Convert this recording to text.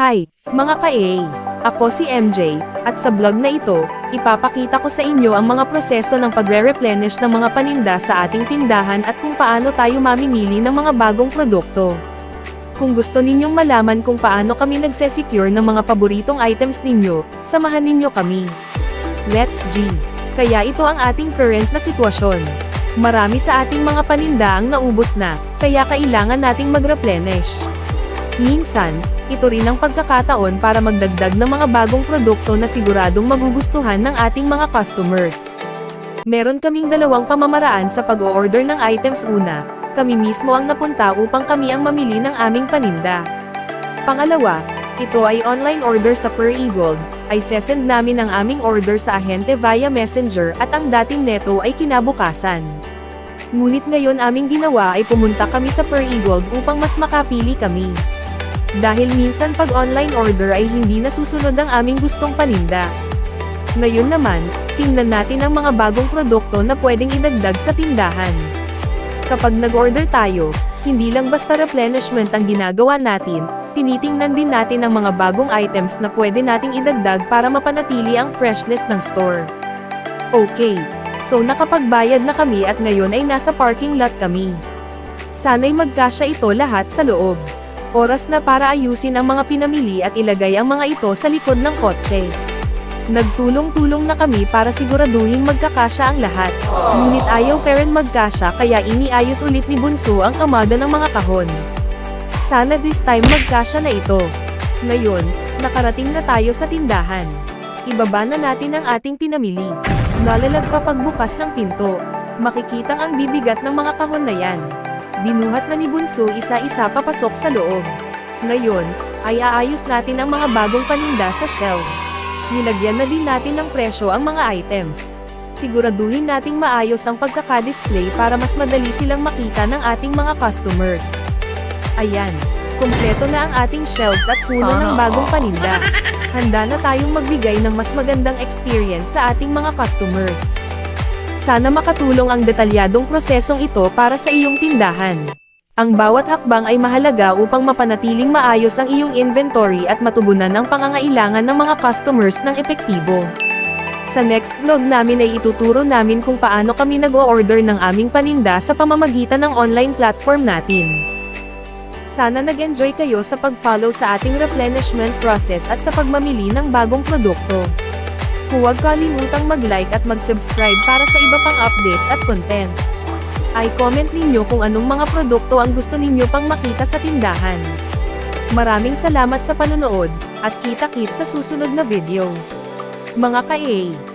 Hi, mga ka-A! Ako si MJ, at sa vlog na ito, ipapakita ko sa inyo ang mga proseso ng pagre-replenish ng mga paninda sa ating tindahan at kung paano tayo mamimili ng mga bagong produkto. Kung gusto ninyong malaman kung paano kami nagse-secure ng mga paboritong items ninyo, samahan ninyo kami. Let's G! Kaya ito ang ating current na sitwasyon. Marami sa ating mga paninda ang naubos na, kaya kailangan nating mag-replenish. Minsan, ito rin ang pagkakataon para magdagdag ng mga bagong produkto na siguradong magugustuhan ng ating mga customers. Meron kaming dalawang pamamaraan sa pag-o-order ng items. Una, kami mismo ang napunta upang kami ang mamili ng aming paninda. Pangalawa, ito ay online order sa Per eGold, ay sesend namin ang aming order sa ahente via messenger at ang dating neto ay kinabukasan. Ngunit ngayon aming ginawa ay pumunta kami sa Per eGold upang mas makapili kami. Dahil minsan pag online order ay hindi nasusunod ang aming gustong paninda. Ngayon naman, tingnan natin ang mga bagong produkto na pwedeng idagdag sa tindahan. Kapag nag-order tayo, hindi lang basta replenishment ang ginagawa natin, tinitingnan din natin ang mga bagong items na pwede nating idagdag para mapanatili ang freshness ng store. Okay, so nakapagbayad na kami at ngayon ay nasa parking lot kami. Sana'y magkasya ito lahat sa loob. Oras na para ayusin ang mga pinamili at ilagay ang mga ito sa likod ng kotse. Nagtulong-tulong na kami para siguraduhin magkakasya ang lahat. Ngunit ayaw pa rin magkasya kaya iniayos ulit ni Bunso ang kamada ng mga kahon. Sana this time magkasya na ito. Ngayon, nakarating na tayo sa tindahan. Ibaba na natin ang ating pinamili. Nalalag pa pagbukas ng pinto. Makikitang ang bibigat ng mga kahon na yan. Binuhat na ni Bunso isa-isa papasok sa loob. Ngayon, ay aayos natin ang mga bagong paninda sa shelves. Nilagyan na din natin ng presyo ang mga items. Siguraduhin nating maayos ang pagkaka-display para mas madali silang makita ng ating mga customers. Ayan, kumpleto na ang ating shelves at puno ng bagong paninda. Handa na tayong magbigay ng mas magandang experience sa ating mga customers. Sana makatulong ang detalyadong prosesong ito para sa iyong tindahan. Ang bawat hakbang ay mahalaga upang mapanatiling maayos ang iyong inventory at matugunan ang pangangailangan ng mga customers ng epektibo. Sa next vlog namin ay ituturo namin kung paano kami nag-o-order ng aming paninda sa pamamagitan ng online platform natin. Sana nag-enjoy kayo sa pag-follow sa ating replenishment process at sa pagmamili ng bagong produkto. Huwag kalimutang mag-like at mag-subscribe para sa iba pang updates at content. I-comment ninyo kung anong mga produkto ang gusto ninyo pang makita sa tindahan. Maraming salamat sa panonood, at kita-kits sa susunod na video. Mga ka-A!